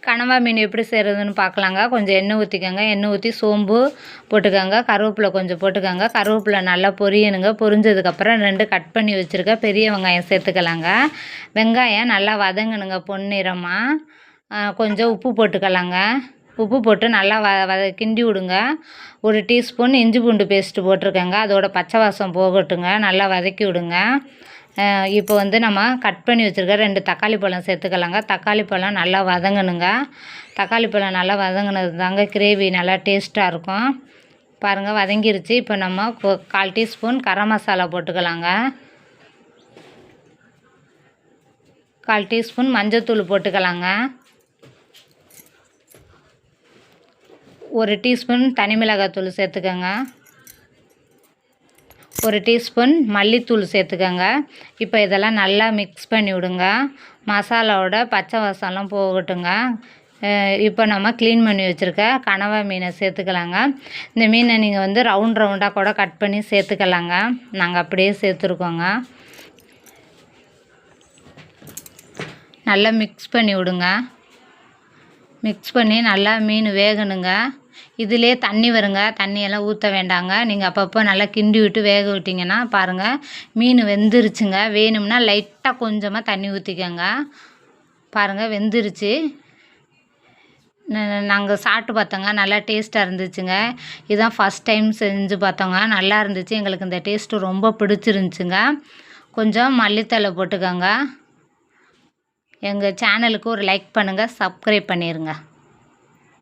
கனவா மீன் எப்படி செய்கிறதுன்னு பார்க்கலாங்க. கொஞ்சம் எண்ணெய் ஊற்றிக்கோங்க. எண்ணெய் ஊற்றி சோம்பு போட்டுக்கோங்க. கருவேப்பிலை கொஞ்சம் போட்டுக்கோங்க. கருவேப்பிலை நல்லா பொரியணுங்க. பொரிஞ்சதுக்கப்புறம் 2 கட் பண்ணி வச்சுருக்க பெரிய வெங்காயம் சேர்த்துக்கலாங்க. வெங்காயம் நல்லா வதங்கணுங்க பொன்னிறமாக. கொஞ்சம் உப்பு போட்டுக்கலாங்க. உப்பு போட்டு நல்லா கிண்டி விடுங்க. 1 டீஸ்பூன் இஞ்சி பூண்டு பேஸ்ட்டு போட்டிருக்கேங்க. அதோட பச்சை வாசம் போகட்டுங்க. நல்லா வதக்கி விடுங்க. இப்போ வந்து நம்ம கட் பண்ணி வச்சுருக்க 2 தக்காளி பழம் சேர்த்துக்கலாங்க. தக்காளி பழம் நல்லா வதங்கணுங்க. தக்காளி பழம் நல்லா வதங்கினது தாங்க கிரேவி நல்லா டேஸ்ட்டாக இருக்கும். பாருங்கள் வதங்கிருச்சு. இப்போ நம்ம 1/4 டீஸ்பூன் கரம் மசாலா போட்டுக்கலாங்க. 1/4 டீஸ்பூன் மஞ்சள்தூள் போட்டுக்கலாங்க. 1 டீஸ்பூன் தனி மிளகாத்தூள் சேர்த்துக்கோங்க. 1 டீஸ்பூன் மல்லித்தூள் சேர்த்துக்கோங்க. இப்போ இதெல்லாம் நல்லா மிக்ஸ் பண்ணி விடுங்க. மசாலாவோட பச்சை வாசம்லாம் போகட்டுங்க. இப்போ நம்ம க்ளீன் பண்ணி வச்சுருக்க கனவா மீனை சேர்த்துக்கலாங்க. இந்த மீனை நீங்கள் வந்து ரவுண்டாக கூட கட் பண்ணி சேர்த்துக்கலாங்க. நாங்கள் அப்படியே சேர்த்துருக்கோங்க. நல்லா மிக்ஸ் பண்ணி விடுங்க. மிக்ஸ் பண்ணி நல்லா மீன் வேகணுங்க. இதிலே தண்ணி வருங்க. தண்ணியெல்லாம் ஊற்ற வேண்டாங்க. நீங்கள் அப்பப்போ நல்லா கிண்டி விட்டு வேக விட்டிங்கன்னா பாருங்கள் மீன் வெந்துருச்சுங்க. வேணும்னா லைட்டாக கொஞ்சமாக தண்ணி ஊற்றிக்கோங்க. பாருங்கள் வெந்துருச்சு. நாங்கள் சாப்பிட்டு பார்த்தோங்க. நல்லா டேஸ்ட்டாக இருந்துச்சுங்க. இதுதான் ஃபஸ்ட் டைம் செஞ்சு பார்த்தோங்க. நல்லா இருந்துச்சு. எங்களுக்கு இந்த டேஸ்ட்டு ரொம்ப பிடிச்சிருந்துச்சுங்க. கொஞ்சம் மல்லித்தழை போட்டுக்கோங்க. எங்கள் சேனலுக்கு ஒரு லைக் பண்ணுங்கள். சப்ஸ்கிரைப் பண்ணிடுங்க.